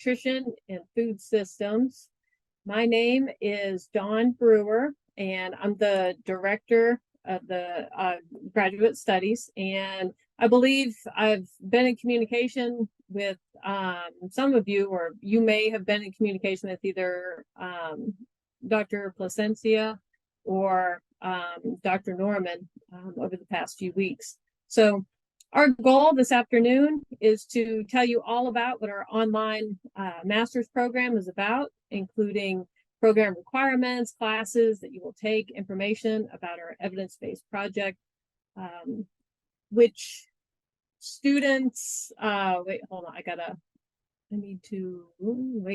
Nutrition and Food Systems. My name is Dawn Brewer, and I'm the director of the graduate studies. And I believe I've been in communication with some of you, or you may have been in communication with either Dr. Placencia or Dr. Norman over the past few weeks. So our goal this afternoon is to tell you all about what our online master's program is about, including program requirements, classes that you will take, information about our evidence-based project, which students, wait, hold on,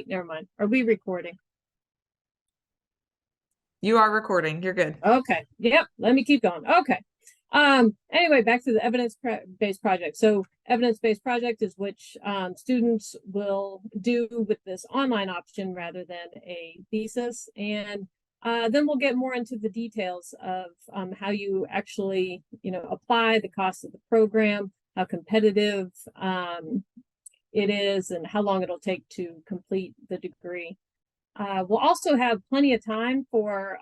never mind. Are we recording? You are recording. You're good. Okay. Yep. Let me keep going. Okay. Anyway, back to the evidence-based project. So evidence-based project is which students will do with this online option rather than a thesis. And then we'll get more into the details of how you actually, apply the cost of the program, how competitive it is, and how long it'll take to complete the degree. We'll also have plenty of time for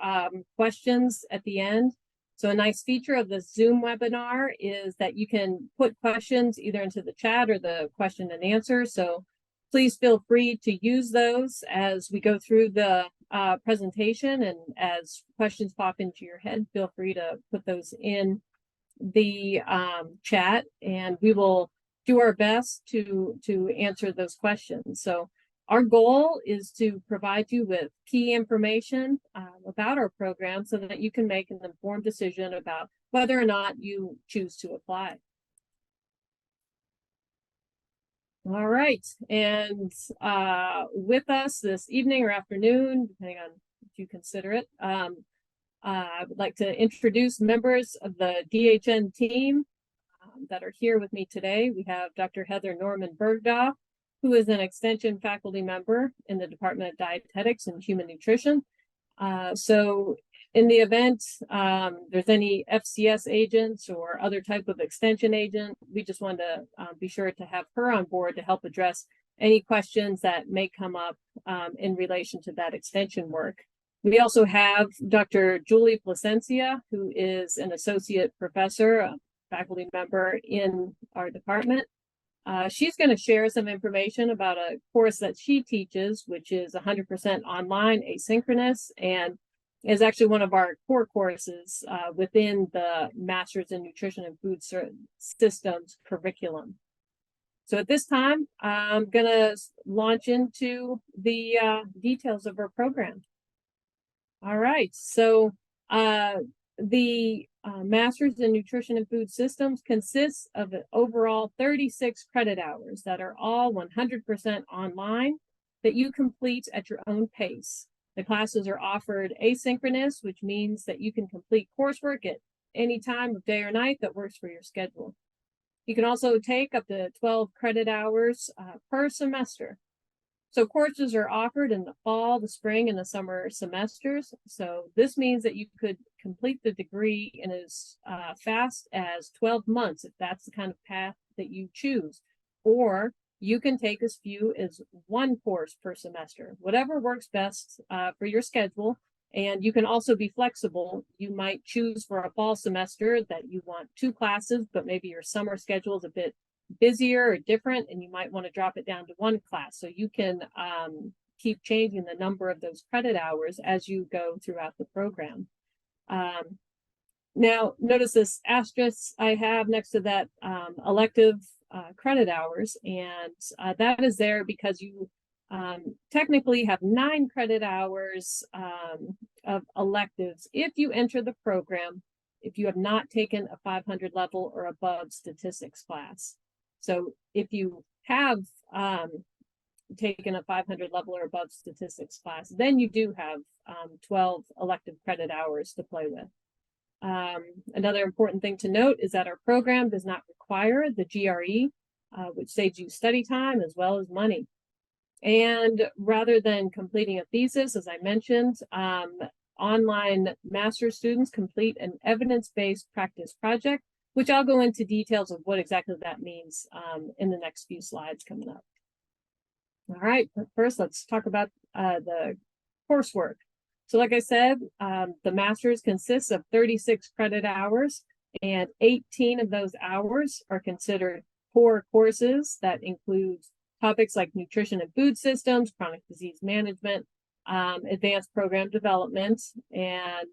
questions at the end. So a nice feature of the Zoom webinar is that you can put questions either into the chat or the question and answer. So please feel free to use those as we go through the presentation, and as questions pop into your head, feel free to put those in the chat, and we will do our best to answer those questions. So our goal is to provide you with key information about our program so that you can make an informed decision about whether or not you choose to apply. All right, and with us this evening or afternoon, depending on if you consider it, I would like to introduce members of the DHN team that are here with me today. We have Dr. Heather Norman Bergdorf, who is an extension faculty member in the Department of Dietetics and Human Nutrition. So in the event there's any FCS agents or other type of extension agent, we just want to be sure to have her on board to help address any questions that may come up in relation to that extension work. We also have Dr. Julie Placencia, who is an associate professor, a faculty member in our department. She's going to share some information about a course that she teaches, which is 100% online, asynchronous, and is actually one of our core courses within the Master's in Nutrition and Food Systems curriculum. So at this time, I'm going to launch into the details of our program. All right, so the Master's in Nutrition and Food Systems consists of an overall 36 credit hours that are all 100% online that you complete at your own pace. The classes are offered asynchronous, which means that you can complete coursework at any time of day or night that works for your schedule. You can also take up to 12 credit hours per semester. So courses are offered in the fall, the spring, and the summer semesters. So this means that you could complete the degree in as fast as 12 months, if that's the kind of path that you choose. Or you can take as few as one course per semester, whatever works best for your schedule. And you can also be flexible. You might choose for a fall semester that you want 2 classes, but maybe your summer schedule is a bit busier or different, and you might want to drop it down to 1 class. So you can keep changing the number of those credit hours as you go throughout the program. Now, notice this asterisk I have next to that elective credit hours, and that is there because you technically have 9 credit hours of electives if you enter the program, if you have not taken a 500 level or above statistics class. So if you have taken a 500 level or above statistics class, then you do have 12 elective credit hours to play with. Another important thing to note is that our program does not require the GRE, which saves you study time as well as money. And rather than completing a thesis, as I mentioned, online master's students complete an evidence-based practice project, which I'll go into details of what exactly that means in the next few slides coming up. All right, but first let's talk about the coursework. So like I said, the master's consists of 36 credit hours, and 18 of those hours are considered core courses that include topics like nutrition and food systems, chronic disease management, advanced program development, and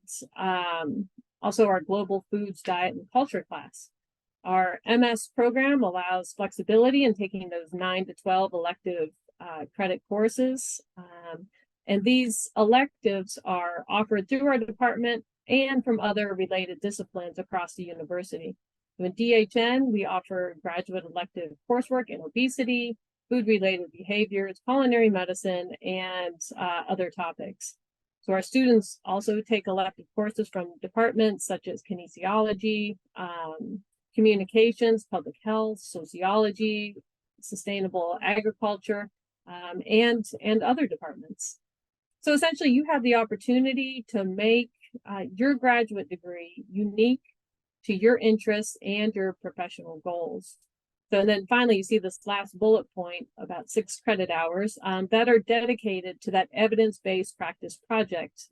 also our global foods, diet, and culture class. Our MS program allows flexibility in taking those 9 to 12 elective credit courses. And these electives are offered through our department and from other related disciplines across the university. In DHN, we offer graduate elective coursework in obesity, food-related behaviors, culinary medicine, and other topics. So our students also take elective courses from departments such as kinesiology, communications, public health, sociology, sustainable agriculture, and other departments. So essentially, you have the opportunity to make your graduate degree unique to your interests and your professional goals. So and then finally, you see this last bullet point about 6 credit hours that are dedicated to that evidence-based practice project.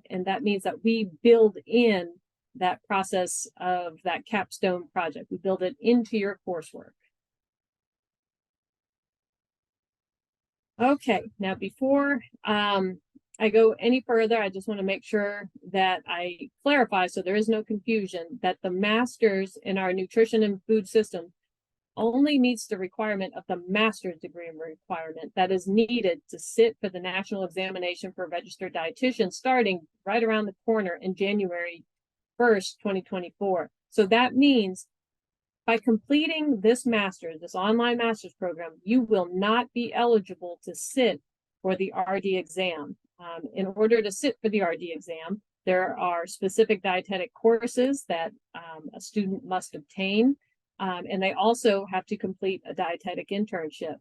And that means that we build in that process of that capstone project. We build it into your coursework. Okay, now before I go any further, I just want to make sure that I clarify so there is no confusion that the master's in our nutrition and food system only meets the requirement of the master's degree requirement that is needed to sit for the national examination for registered dietitian starting right around the corner in January 1st, 2024. So that means by completing this master's, this online master's program, you will not be eligible to sit for the RD exam. In order to sit for the RD exam, there are specific dietetic courses that a student must obtain, and they also have to complete a dietetic internship.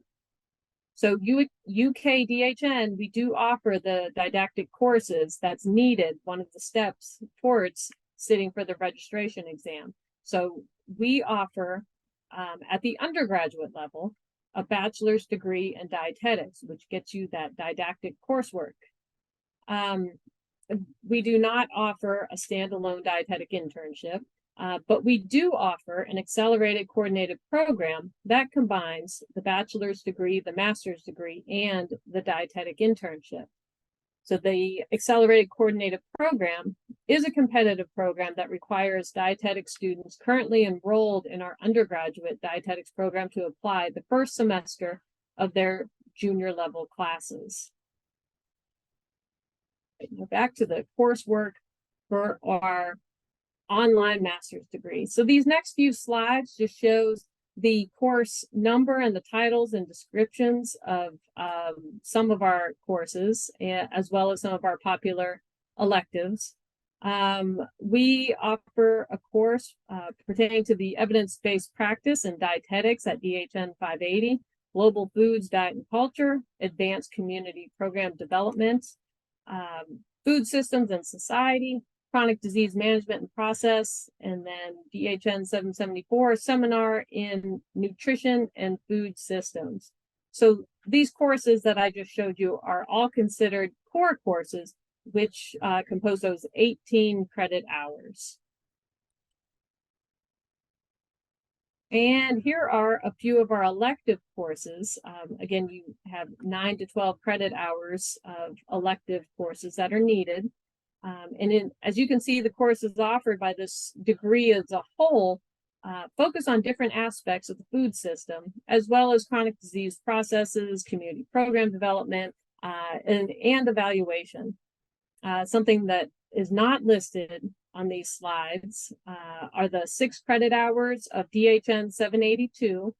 So UK DHN, we do offer the didactic courses that's needed, one of the steps towards sitting for the registration exam. So we offer at the undergraduate level a bachelor's degree in dietetics, which gets you that didactic coursework. We do not offer a standalone dietetic internship, but we do offer an accelerated coordinated program that combines the bachelor's degree, the master's degree, and the dietetic internship. So the accelerated coordinated program is a competitive program that requires dietetic students currently enrolled in our undergraduate dietetics program to apply the first semester of their junior level classes. Now back to the coursework for our online master's degree. So these next few slides just shows the course number and the titles and descriptions of some of our courses, as well as some of our popular electives. We offer a course pertaining to the evidence-based practice in dietetics at DHN 580, global foods, diet, and culture, advanced community program development, food systems and society, chronic disease management and process, and then DHN 774 seminar in nutrition and food systems. So these courses that I just showed you are all considered core courses, which compose those 18 credit hours. And here are a few of our elective courses. Again, you have 9 to 12 credit hours of elective courses that are needed. As you can see, the courses offered by this degree as a whole focus on different aspects of the food system, as well as chronic disease processes, community program development, and evaluation. Something that is not listed on these slides are the 6 credit hours of DHN 782,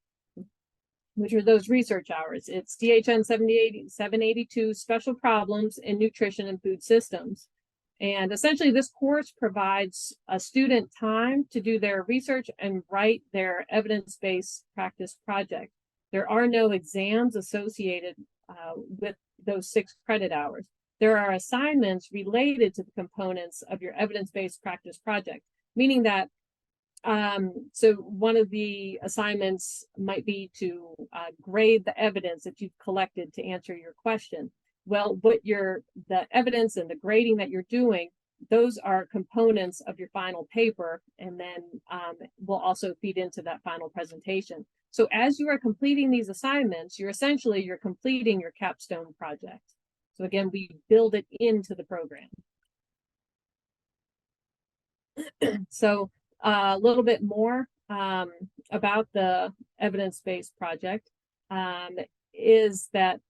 which are those research hours. It's DHN 782 special problems in nutrition and food systems. And essentially, this course provides a student time to do their research and write their evidence-based practice project. There are no exams associated with those 6 credit hours. There are assignments related to the components of your evidence-based practice project, meaning that So one of the assignments might be to grade the evidence that you've collected to answer your question. Well, the evidence and the grading that you're doing, those are components of your final paper, and then will also feed into that final presentation. So as you are completing these assignments, you're completing your capstone project. So again, we build it into the program. So a little bit more about the evidence-based project is that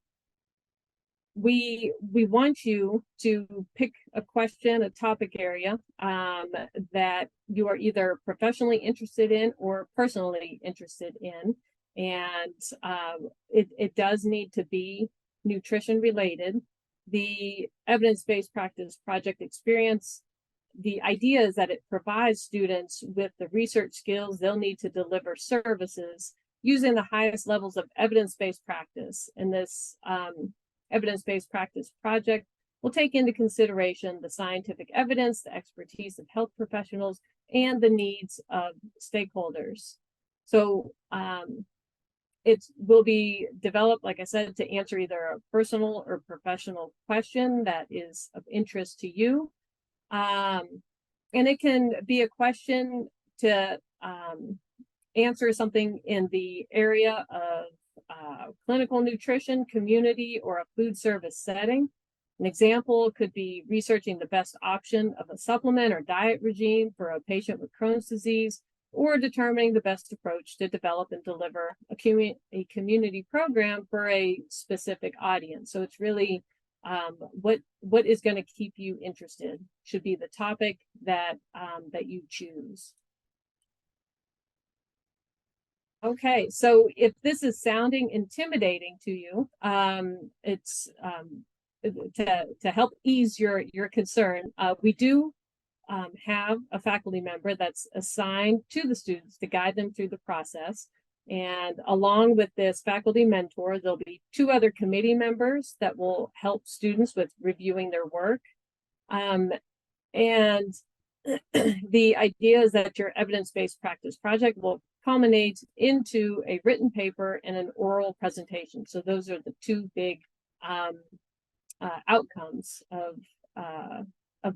we want you to pick a question, a topic area that you are either professionally interested in or personally interested in. And it does need to be nutrition related. The evidence-based practice project experience, the idea is that it provides students with the research skills they'll need to deliver services using the highest levels of evidence-based practice. And this evidence-based practice project will take into consideration the scientific evidence, the expertise of health professionals, and the needs of stakeholders. So it will be developed, like I said, to answer either a personal or professional question that is of interest to you. And it can be a question to answer something in the area of clinical nutrition, community, or a food service setting. An example could be researching the best option of a supplement or diet regime for a patient with Crohn's disease, or determining the best approach to develop and deliver a community program for a specific audience. So it's really what is going to keep you interested should be the topic that you choose. Okay, so if this is sounding intimidating to you, it's to help ease your concern. We do have a faculty member that's assigned to the students to guide them through the process. And along with this faculty mentor, there'll be 2 other committee members that will help students with reviewing their work. And the idea is that your evidence-based practice project will culminate into a written paper and an oral presentation. So those are the 2 big outcomes of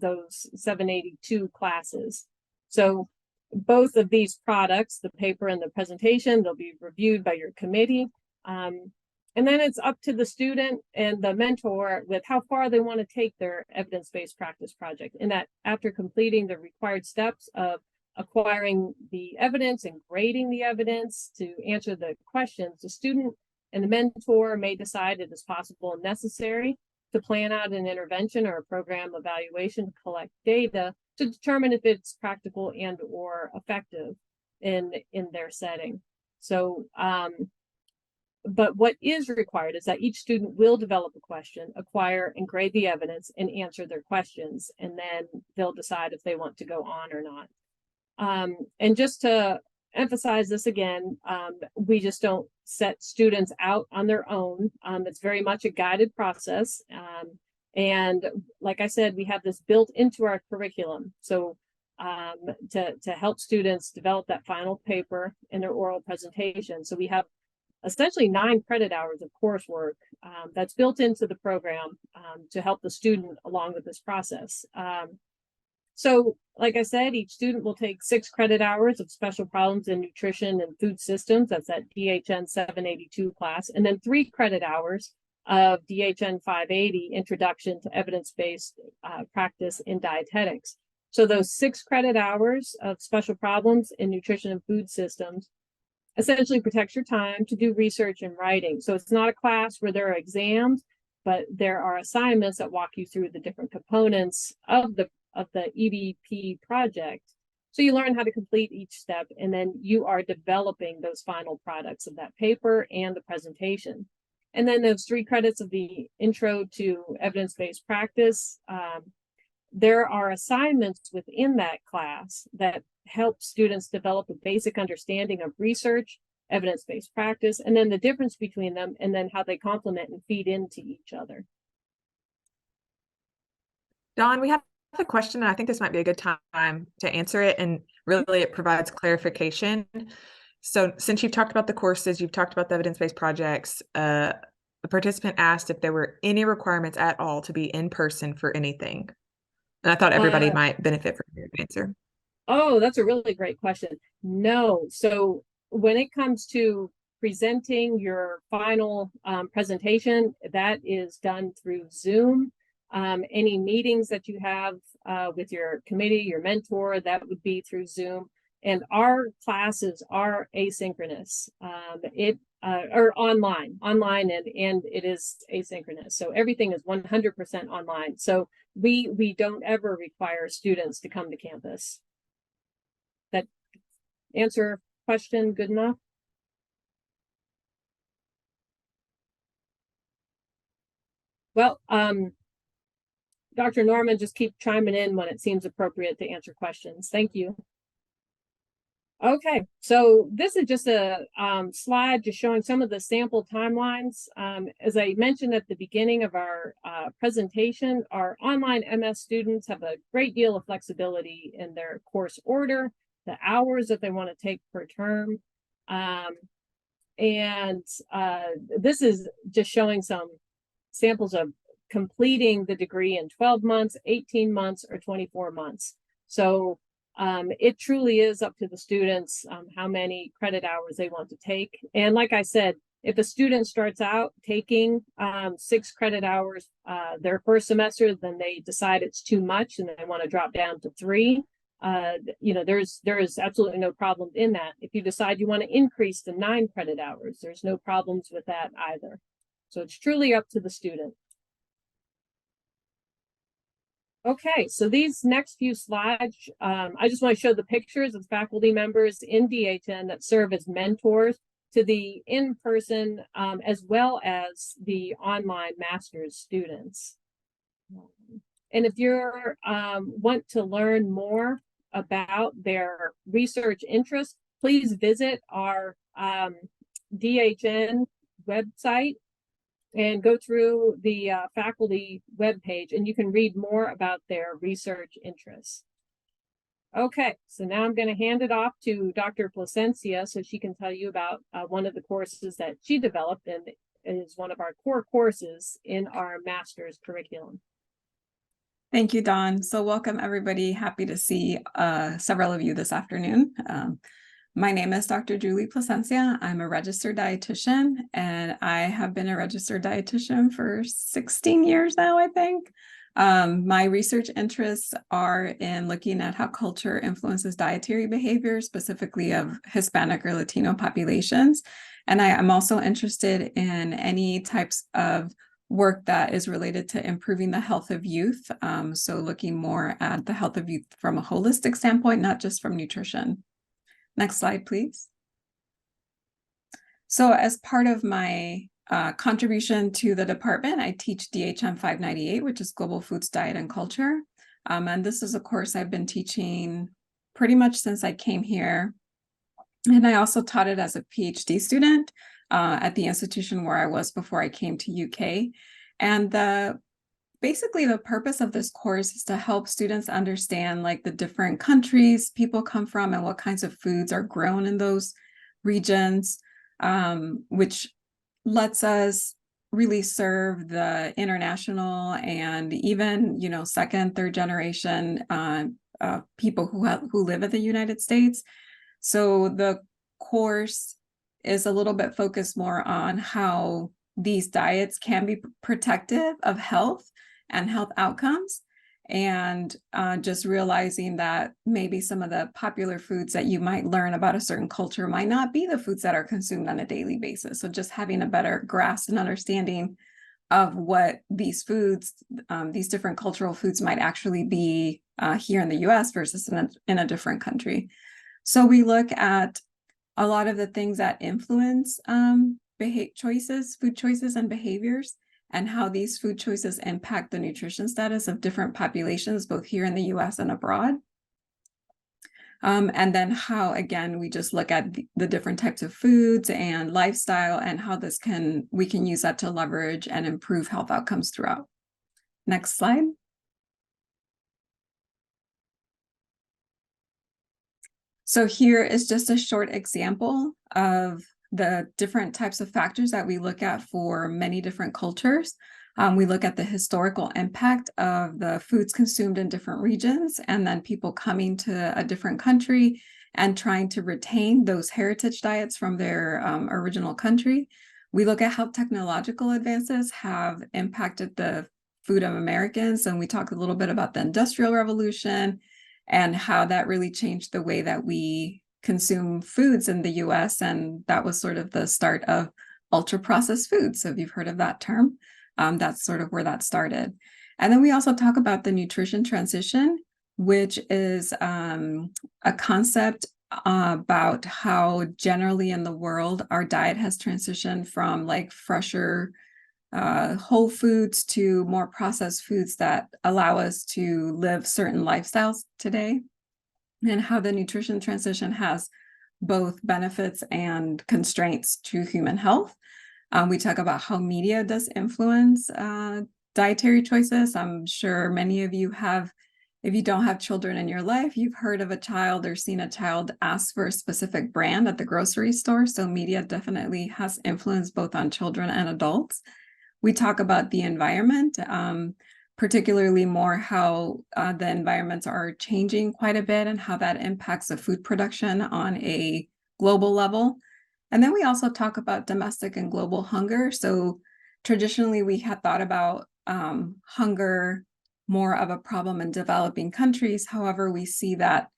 those 782 classes. So both of these products, the paper and the presentation, they'll be reviewed by your committee. And then it's up to the student and the mentor with how far they want to take their evidence-based practice project. And that after completing the required steps of acquiring the evidence and grading the evidence to answer the questions, the student and the mentor may decide it is possible and necessary to plan out an intervention or a program evaluation to collect data to determine if it's practical and or effective in their setting. So, but what is required is that each student will develop a question, acquire and grade the evidence, and answer their questions, and then they'll decide if they want to go on or not. And just to emphasize this again, we just don't set students out on their own. It's very much a guided process. And like I said, we have this built into our curriculum. So to help students develop that final paper in their oral presentation. So we have essentially 9 credit hours of coursework that's built into the program to help the student along with this process. So like I said, each student will take 6 credit hours of special problems in nutrition and food systems. That's that DHN 782 class. And then 3 credit hours of DHN 580, Introduction to Evidence-Based Practice in Dietetics. So those 6 credit hours of special problems in nutrition and food systems essentially protects your time to do research and writing. So it's not a class where there are exams, but there are assignments that walk you through the different components of the EBP project. So you learn how to complete each step, and then you are developing those final products of that paper and the presentation. And then those 3 credits of the Intro to Evidence-Based Practice, there are assignments within that class that help students develop a basic understanding of research, evidence-based practice, and then the difference between them, and then how they complement and feed into each other. Dawn, we have a question, and I think this might be a good time to answer it. And Really, it provides clarification. So since you've talked about the courses, you've talked about the evidence-based projects, the participant asked if there were any requirements at all to be in person for anything. And I thought everybody might benefit from your answer. Oh, that's a really great question. No. So when it comes to presenting your final presentation, that is done through Zoom. Any meetings that you have with your committee, your mentor, that would be through Zoom. And our classes are asynchronous. Or online, and it is asynchronous. So everything is 100% online. So we don't ever require students to come to campus. That answer question good enough? Well, Dr. Norman, just keep chiming in when it seems appropriate to answer questions. Thank you. Okay, so this is just a slide just showing some of the sample timelines. As I mentioned at the beginning of our presentation, our online MS students have a great deal of flexibility in their course order, the hours that they want to take per term. This is just showing some samples of completing the degree in 12 months, 18 months, or 24 months. So it truly is up to the students how many credit hours they want to take. And like I said, if a student starts out taking 6 credit hours their first semester, then they decide it's too much and they want to drop down to 3. There is absolutely no problem in that. If you decide you want to increase to 9 credit hours, there's no problems with that either. So it's truly up to the student. Okay, so these next few slides, I just want to show the pictures of faculty members in DHN that serve as mentors to the in-person as well as the online master's students. And if you want to learn more about their research interests, please visit our DHN website and go through the faculty webpage, and you can read more about their research interests. Okay, so now I'm going to hand it off to Dr. Plasencia so she can tell you about one of the courses that she developed and is one of our core courses in our master's curriculum. Thank you, Dawn. So welcome, everybody. Happy to see several of you this afternoon. My name is Dr. Julie Plasencia. I'm a registered dietitian, and I have been a registered dietitian for 16 years now, I think. My research interests are in looking at how culture influences dietary behavior, specifically of Hispanic or Latino populations. And I am also interested in any types of work that is related to improving the health of youth. So looking more at the health of youth from a holistic standpoint, not just from nutrition. Next slide, please. So as part of my contribution to the department, I teach DHM 598, which is Global Foods, Diet, and Culture. And this is a course I've been teaching pretty much since I came here. And I also taught it as a PhD student at the institution where I was before I came to UK. And basically the purpose of this course is to help students understand like the different countries people come from and what kinds of foods are grown in those regions, which lets us really serve the international and even, second, third generation people who live in the United States. So the course is a little bit focused more on how these diets can be protective of health and health outcomes, and just realizing that maybe some of the popular foods that you might learn about a certain culture might not be the foods that are consumed on a daily basis. So just having a better grasp and understanding of what these foods, these different cultural foods might actually be here in the US versus in a different country. So we look at a lot of the things that influence food choices and behaviors, and how these food choices impact the nutrition status of different populations, both here in the US and abroad. And then how, again, we just look at the different types of foods and lifestyle and how we can use that to leverage and improve health outcomes throughout. Next slide. So here is just a short example of the different types of factors that we look at for many different cultures. We look at the historical impact of the foods consumed in different regions, and then people coming to a different country and trying to retain those heritage diets from their original country. We look at how technological advances have impacted the food of Americans, and we talk a little bit about the Industrial Revolution and how that really changed the way that we consume foods in the US. And that was sort of the start of ultra processed foods. So if you've heard of that term, that's sort of where that started. And then we also talk about the nutrition transition, which is a concept about how generally in the world our diet has transitioned from like fresher whole foods to more processed foods that allow us to live certain lifestyles today, and how the nutrition transition has both benefits and constraints to human health. We talk about how media does influence dietary choices. I'm sure many of you have, if you don't have children in your life, you've heard of a child or seen a child ask for a specific brand at the grocery store. So media definitely has influence both on children and adults. We talk about the environment, particularly more how the environments are changing quite a bit and how that impacts the food production on a global level. And then we also talk about domestic and global hunger. So traditionally, we had thought about hunger more of a problem in developing countries. However, we see that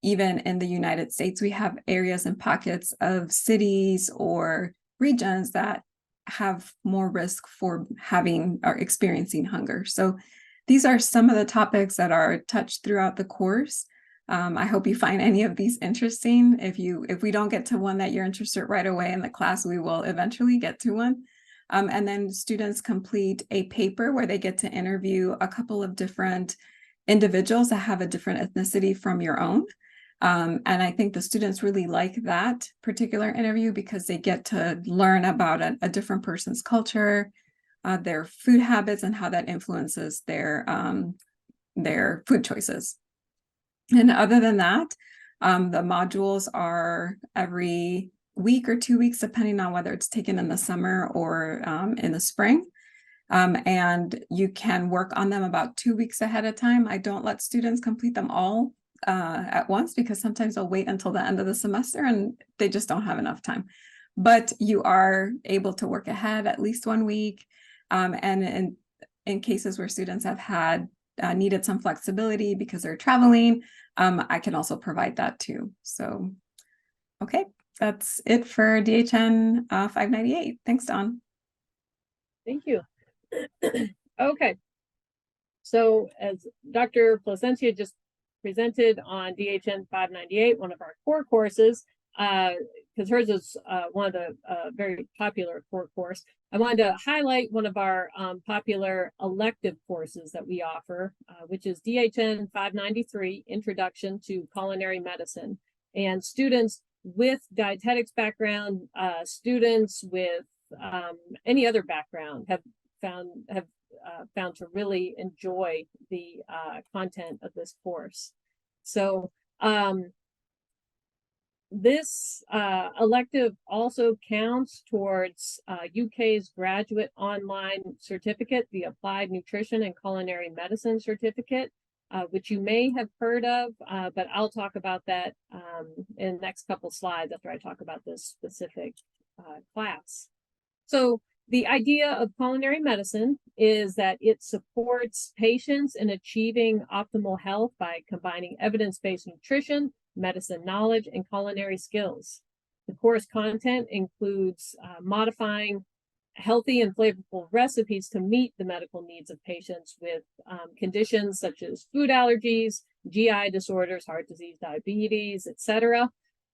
even in the United States, we have areas and pockets of cities or regions that have more risk for having or experiencing hunger. So these are some of the topics that are touched throughout the course. I hope you find any of these interesting. If we don't get to one that you're interested right away in the class, we will eventually get to one. And then students complete a paper where they get to interview a couple of different individuals that have a different ethnicity from your own. And I think the students really like that particular interview because they get to learn about a different person's culture, their food habits, and how that influences their food choices. And other than that, the modules are every week or 2 weeks, depending on whether it's taken in the summer or in the spring. And you can work on them about 2 weeks ahead of time. I don't let students complete them all at once because sometimes they'll wait until the end of the semester and they just don't have enough time. But you are able to work ahead at least 1 week. And in cases where students have had needed some flexibility because they're traveling, I can also provide that too. So, okay, that's it for DHN 598. Thanks, Dawn. Thank you. Okay. So as Dr. Placencia just presented on DHN 598, one of our core courses, because hers is one of the very popular core course, I wanted to highlight one of our popular elective courses that we offer, which is DHN 593, Introduction to Culinary Medicine. And students with dietetics background, students with any other background have found to really enjoy the content of this course. So this elective also counts towards UK's graduate online certificate, the Applied Nutrition and Culinary Medicine certificate, which you may have heard of, but I'll talk about that in the next couple slides after I talk about this specific class. So the idea of culinary medicine is that it supports patients in achieving optimal health by combining evidence-based nutrition, medicine knowledge, and culinary skills. The course content includes modifying healthy and flavorful recipes to meet the medical needs of patients with conditions such as food allergies, GI disorders, heart disease, diabetes, etc.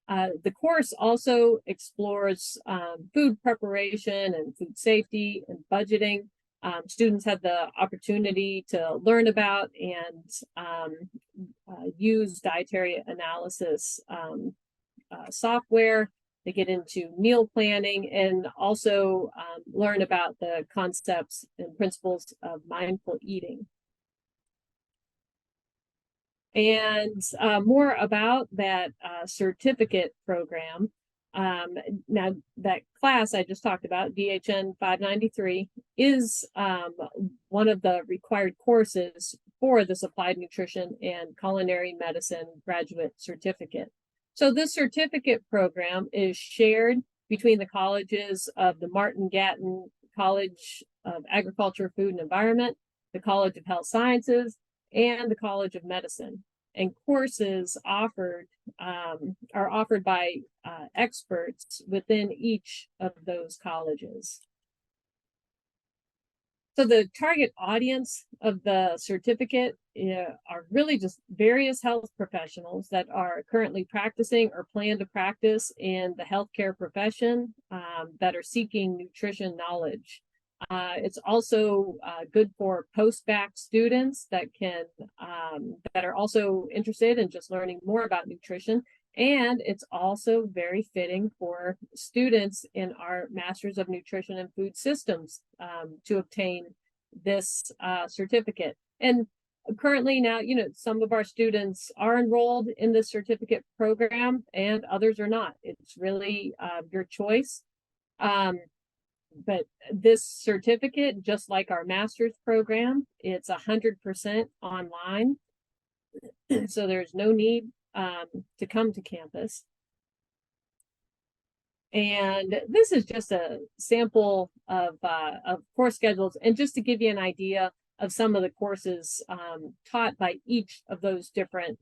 The course also explores food preparation and food safety and budgeting. Students have the opportunity to learn about and use dietary analysis software. They get into meal planning and also learn about the concepts and principles of mindful eating. And more about that certificate program. Now, that class I just talked about, DHN 593, is one of the required courses for this Applied Nutrition and Culinary Medicine graduate certificate. So this certificate program is shared between the colleges of the Martin Gatton College of Agriculture, Food and Environment, the College of Health Sciences, and the College of Medicine. And courses offered are offered by experts within each of those colleges. So the target audience of the certificate are really just various health professionals that are currently practicing or plan to practice in the healthcare profession that are seeking nutrition knowledge. It's also good for post-bac students that are also interested in just learning more about nutrition. And it's also very fitting for students in our Masters of Nutrition and Food Systems to obtain this certificate. And currently now, some of our students are enrolled in this certificate program and others are not. It's really your choice. But this certificate, just like our master's program, it's 100% online. So there's no need to come to campus. And this is just a sample of course schedules, and just to give you an idea of some of the courses taught by each of those different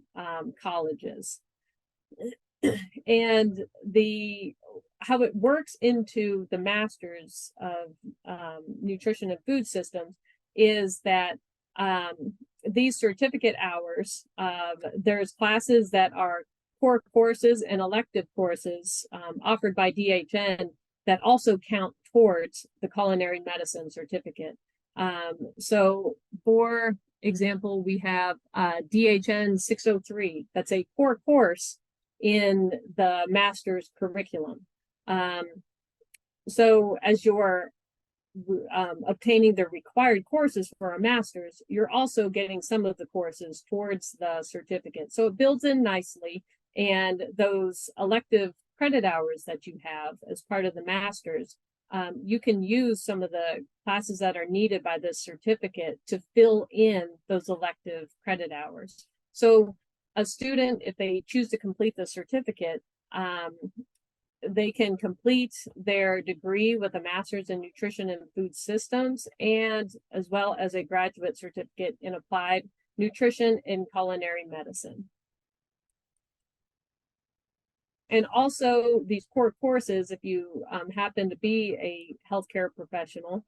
colleges. And how it works into the Masters of Nutrition and Food Systems is that these certificate hours, there's classes that are core courses and elective courses offered by DHN that also count towards the culinary medicine certificate. So for example, we have DHN 603, that's a core course in the master's curriculum. So as you're obtaining the required courses for a master's, you're also getting some of the courses towards the certificate. So it builds in nicely, and those elective credit hours that you have as part of the master's, you can use some of the classes that are needed by this certificate to fill in those elective credit hours. So a student, if they choose to complete the certificate, they can complete their degree with a master's in nutrition and food systems, and as well as a graduate certificate in applied nutrition and culinary medicine. And also these core courses, if you happen to be a healthcare professional,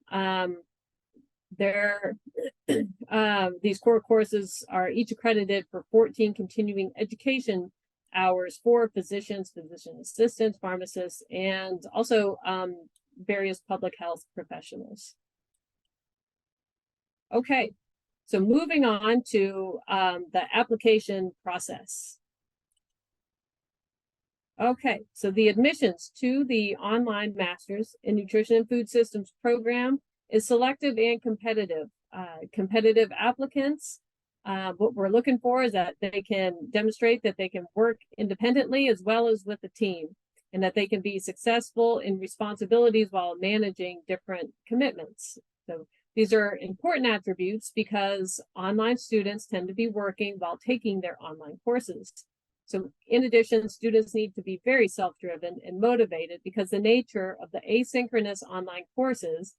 these core courses are each accredited for 14 continuing education hours for physicians, physician assistants, pharmacists, and also various public health professionals. Okay, so moving on to the application process. Okay, so the admissions to the online Masters in Nutrition and Food Systems program is selective and competitive. Competitive applicants, what we're looking for is that they can demonstrate that they can work independently as well as with a team, and that they can be successful in responsibilities while managing different commitments. So these are important attributes because online students tend to be working while taking their online courses. So in addition, students need to be very self-driven and motivated because the nature of the asynchronous online courses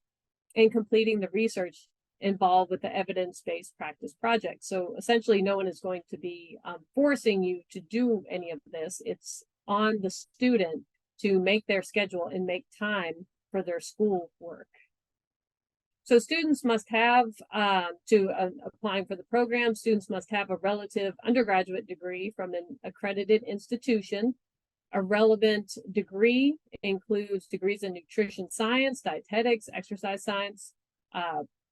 and completing the research involved with the evidence-based practice project. So essentially, no one is going to be forcing you to do any of this. It's on the student to make their schedule and make time for their school work. So students must have, applying for the program, students must have a relative undergraduate degree from an accredited institution. A relevant degree includes degrees in nutrition science, dietetics, exercise science,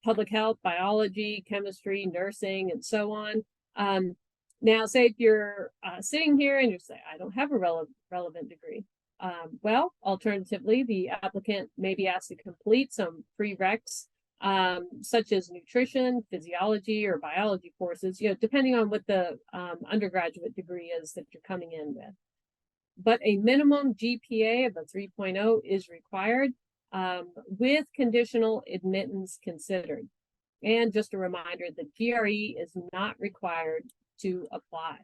public health, biology, chemistry, nursing, and so on. Now, say if you're sitting here and you say, I don't have a relevant degree. Well, alternatively, the applicant may be asked to complete some prereqs such as nutrition, physiology, or biology courses, depending on what the undergraduate degree is that you're coming in with. But a minimum GPA of a 3.0 is required, with conditional admittance considered. And just a reminder, the GRE is not required to apply.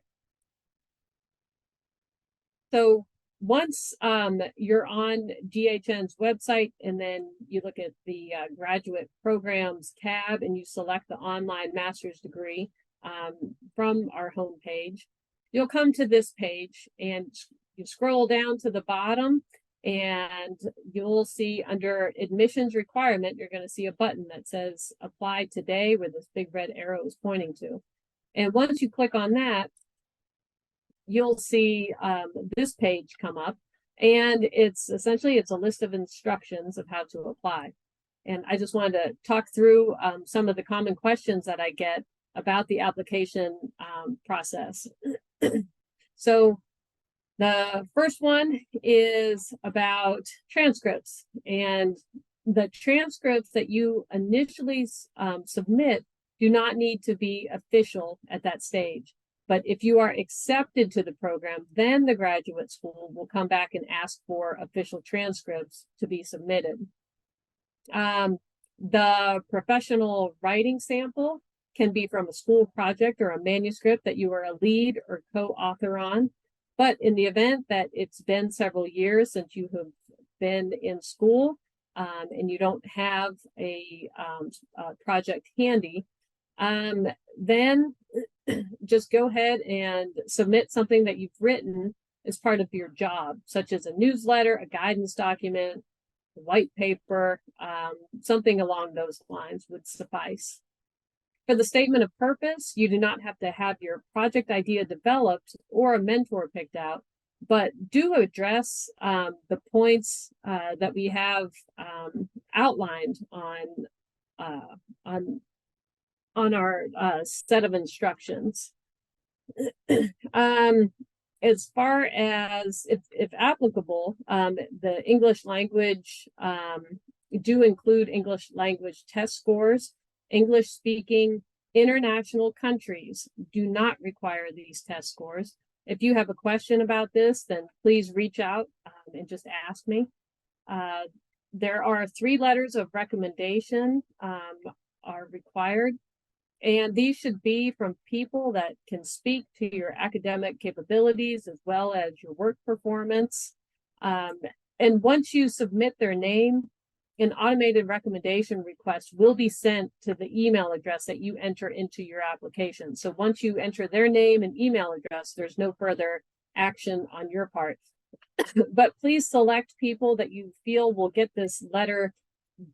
So once you're on DHN's website and then you look at the graduate programs tab and you select the online master's degree from our homepage, you'll come to this page and you scroll down to the bottom and you'll see under admissions requirement, you're going to see a button that says apply today, where this big red arrow is pointing to. And once you click on that, you'll see this page come up, and it's essentially a list of instructions of how to apply. And I just wanted to talk through some of the common questions that I get about the application process. So the first one is about transcripts, and the transcripts that you initially submit do not need to be official at that stage. But if you are accepted to the program, then the graduate school will come back and ask for official transcripts to be submitted. The professional writing sample can be from a school project or a manuscript that you are a lead or co-author on. But in the event that it's been several years since you have been in school and you don't have a project handy, then just go ahead and submit something that you've written as part of your job, such as a newsletter, a guidance document, a white paper, something along those lines would suffice. For the statement of purpose, you do not have to have your project idea developed or a mentor picked out, but do address the points that we have outlined on our set of instructions. As far as if applicable, the English language do include English language test scores. English speaking international countries do not require these test scores. If you have a question about this, then please reach out and just ask me. There are 3 letters of recommendation are required. And these should be from people that can speak to your academic capabilities as well as your work performance. And once you submit their name, an automated recommendation request will be sent to the email address that you enter into your application. So once you enter their name and email address, there's no further action on your part. But please select people that you feel will get this letter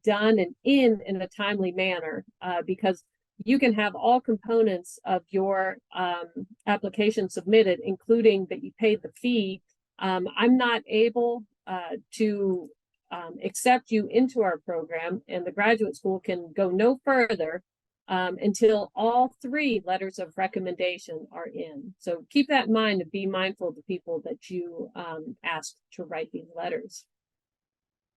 done and in a timely manner, because you can have all components of your application submitted, including that you paid the fee. I'm not able to accept you into our program, and the graduate school can go no further until all 3 letters of recommendation are in. So keep that in mind and be mindful of the people that you ask to write these letters.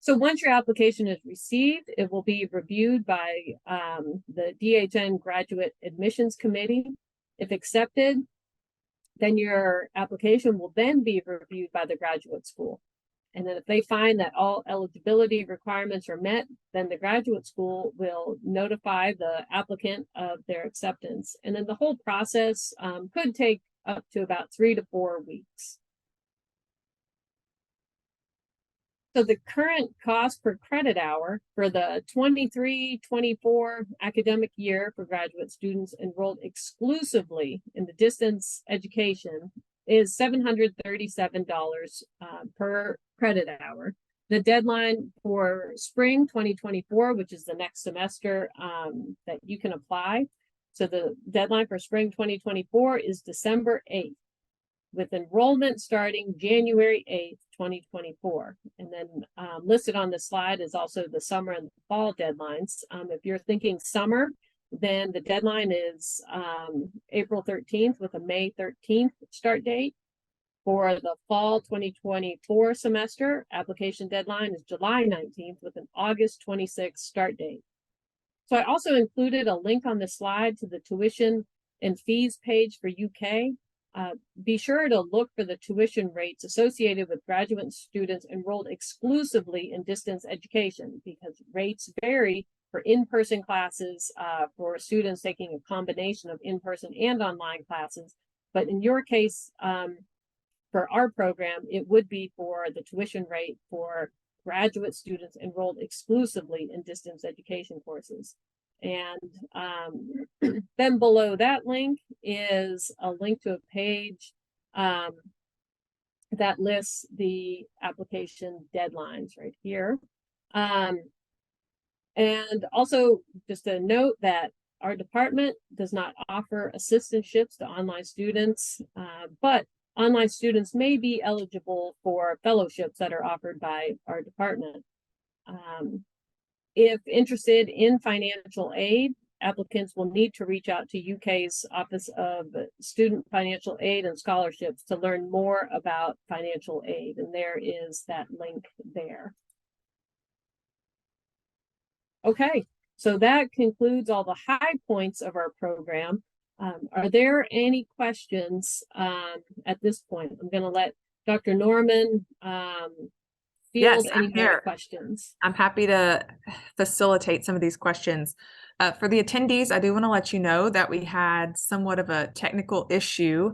So once your application is received, it will be reviewed by the DHN Graduate Admissions Committee. If accepted, then your application will then be reviewed by the graduate school. And then if they find that all eligibility requirements are met, then the graduate school will notify the applicant of their acceptance. And then the whole process could take up to about 3 to 4 weeks. So the current cost per credit hour for the 23-24 academic year for graduate students enrolled exclusively in the distance education is $737 per credit hour. The deadline for spring 2024, which is the next semester that you can apply. So the deadline for spring 2024 is December 8th, with enrollment starting January 8th, 2024. And then listed on the slide is also the summer and fall deadlines. If you're thinking summer, then the deadline is April 13th with a May 13th start date. For the fall 2024 semester, application deadline is July 19th with an August 26th start date. So I also included a link on the slide to the tuition and fees page for UK. Be sure to look for the tuition rates associated with graduate students enrolled exclusively in distance education, because rates vary for in-person classes for students taking a combination of in-person and online classes. But in your case, for our program, it would be for the tuition rate for graduate students enrolled exclusively in distance education courses. And then below that link is a link to a page that lists the application deadlines right here. And also just a note that our department does not offer assistantships to online students, but online students may be eligible for fellowships that are offered by our department. If interested in financial aid, applicants will need to reach out to UK's Office of Student Financial Aid and Scholarships to learn more about financial aid, and there is that link there. Okay, so that concludes all the high points of our program. Are there any questions at this point? I'm going to let Dr. Norman field any more questions. I'm happy to facilitate some of these questions. For the attendees, I do want to let you know that we had somewhat of a technical issue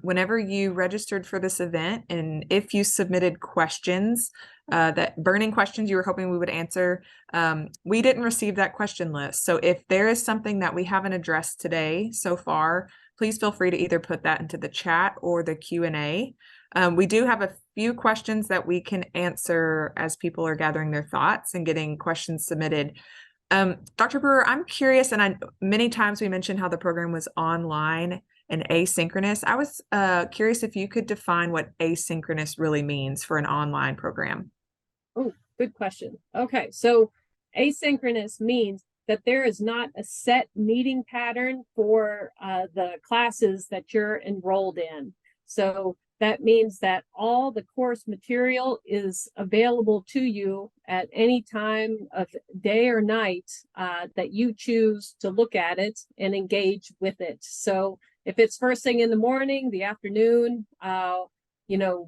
whenever you registered for this event, and if you submitted questions, that burning questions you were hoping we would answer, we didn't receive that question list. So if there is something that we haven't addressed today so far, please feel free to either put that into the chat or the Q&A. We do have a few questions that we can answer as people are gathering their thoughts and getting questions submitted. Dr. Brewer, I'm curious, and many times we mentioned how the program was online and asynchronous. I was curious if you could define what asynchronous really means for an online program. Oh, good question. Okay, so asynchronous means that there is not a set meeting pattern for the classes that you're enrolled in. So that means that all the course material is available to you at any time of day or night that you choose to look at it and engage with it. So if it's first thing in the morning, the afternoon,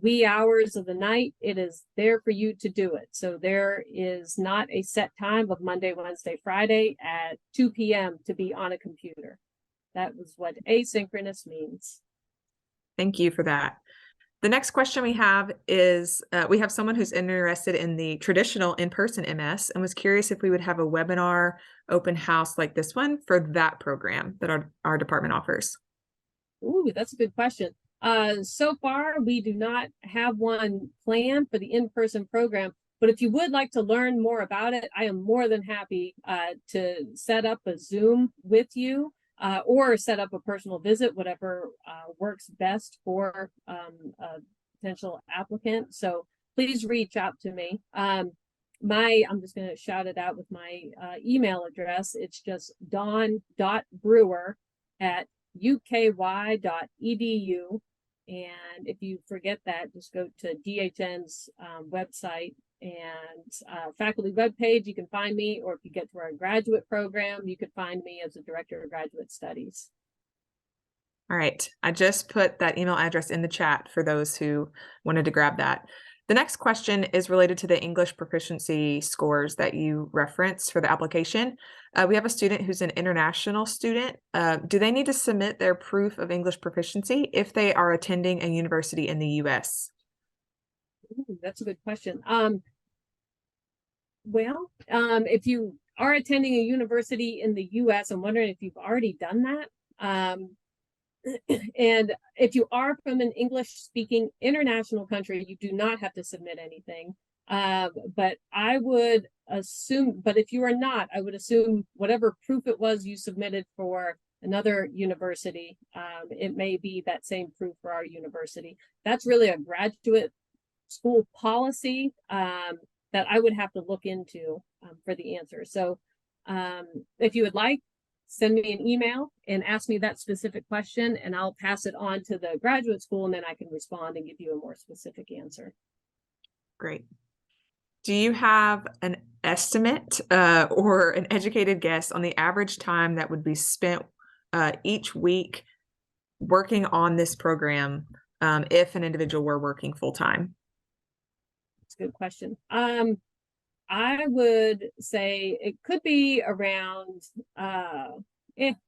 wee hours of the night, it is there for you to do it. So there is not a set time of Monday, Wednesday, Friday at 2 p.m. to be on a computer. That was what asynchronous means. Thank you for that. The next question we have is, we have someone who's interested in the traditional in-person MS and was curious if we would have a webinar open house like this one for that program that our department offers. Ooh, that's a good question. So far, we do not have one planned for the in-person program, but if you would like to learn more about it, I am more than happy to set up a Zoom with you. Or set up a personal visit, whatever works best for a potential applicant. So please reach out to me. I'm just going to shout it out with my email address. It's just dawn.brewer@uky.edu. And if you forget that, just go to DHN's website and faculty webpage. You can find me, or if you get to our graduate program, you could find me as a director of graduate studies. All right, I just put that email address in the chat for those who wanted to grab that. The next question is related to the English proficiency scores that you referenced for the application. We have a student who's an international student. Do they need to submit their proof of English proficiency if they are attending a university in the US? Ooh, that's a good question. If you are attending a university in the US, I'm wondering if you've already done that. And if you are from an English-speaking international country, you do not have to submit anything. But I would assume, but if you are not, I would assume whatever proof it was you submitted for another university, it may be that same proof for our university. That's really a graduate school policy that I would have to look into for the answer. So if you would like, send me an email and ask me that specific question, and I'll pass it on to the graduate school, and then I can respond and give you a more specific answer. Great. Do you have estimate or an educated guess on the average time that would be spent each week working on this program if an individual were working full-time? That's a good question. I would say it could be around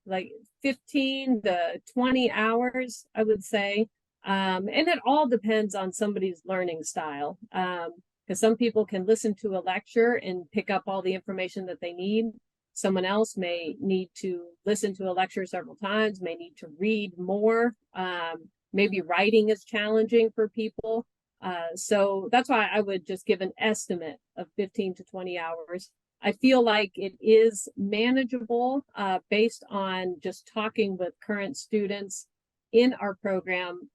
like 15 to 20 hours, I would say. And it all depends on somebody's learning style. Because some people can listen to a lecture and pick up all the information that they need. Someone else may need to listen to a lecture several times, may need to read more. Maybe writing is challenging for people. So that's why I would just give an estimate of 15 to 20 hours. I feel like it is manageable based on just talking with current students in our program.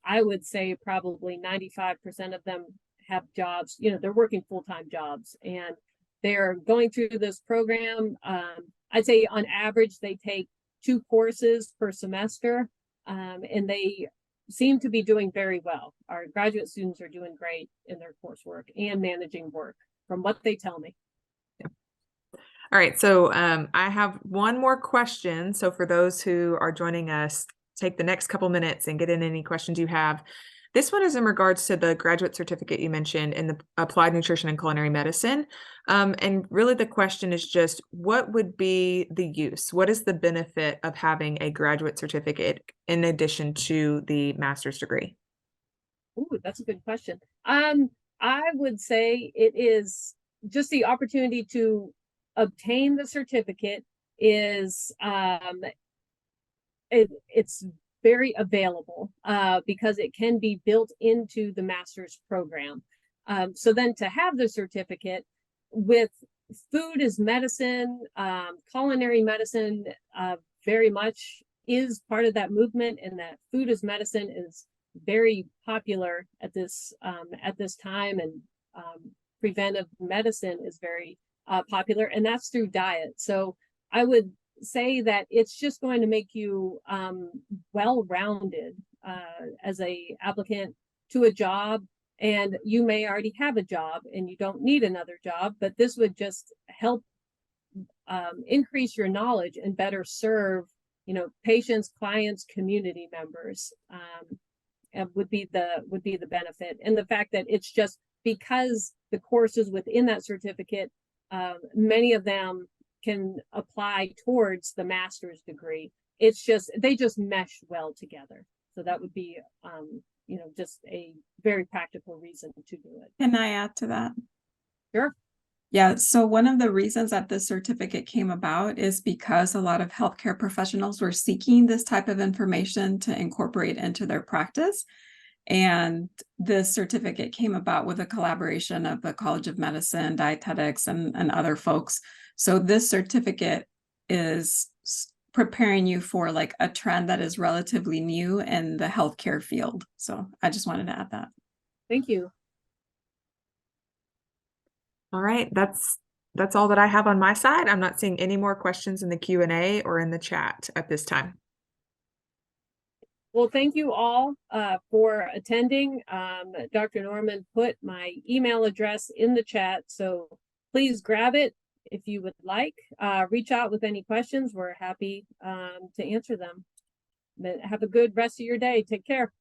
I would say probably 95% of them have jobs, they're working full-time jobs and they're going through this program. I'd say on average, they take 2 courses per semester and they seem to be doing very well. Our graduate students are doing great in their coursework and managing work from what they tell me. All right, so I have one more question. So for those who are joining us, take the next couple minutes and get in any questions you have. This one is in regards to the graduate certificate you mentioned in the Applied Nutrition and Culinary Medicine. And really the question is just, what would be the use? What is the benefit of having a graduate certificate in addition to the master's degree? Ooh, that's a good question. I would say it is just the opportunity to obtain the certificate is it's very available because it can be built into the master's program. So then to have the certificate with food as medicine, culinary medicine very much is part of that movement, and that food as medicine is very popular at this time, and preventive medicine is very popular, and that's through diet. So I would say that it's just going to make you well-rounded as a applicant to a job, and you may already have a job and you don't need another job, but this would just help increase your knowledge and better serve patients, clients, community members, and would be the benefit. And the fact that it's just because the courses within that certificate, many of them can apply towards the master's degree. It's just, they just mesh well together. So that would be, just a very practical reason to do it. Can I add to that? Sure. Yeah, so one of the reasons that this certificate came about is because a lot of healthcare professionals were seeking this type of information to incorporate into their practice. And this certificate came about with a collaboration of the College of Medicine, dietetics, and other folks. So this certificate is preparing you for like a trend that is relatively new in the healthcare field. So I just wanted to add that. Thank you. All right, that's all that I have on my side. I'm not seeing any more questions in the Q&A or in the chat at this time. Well, thank you all for attending. Dr. Norman put my email address in the chat, so please grab it if you would like. Reach out with any questions. We're happy to answer them. But have a good rest of your day. Take care.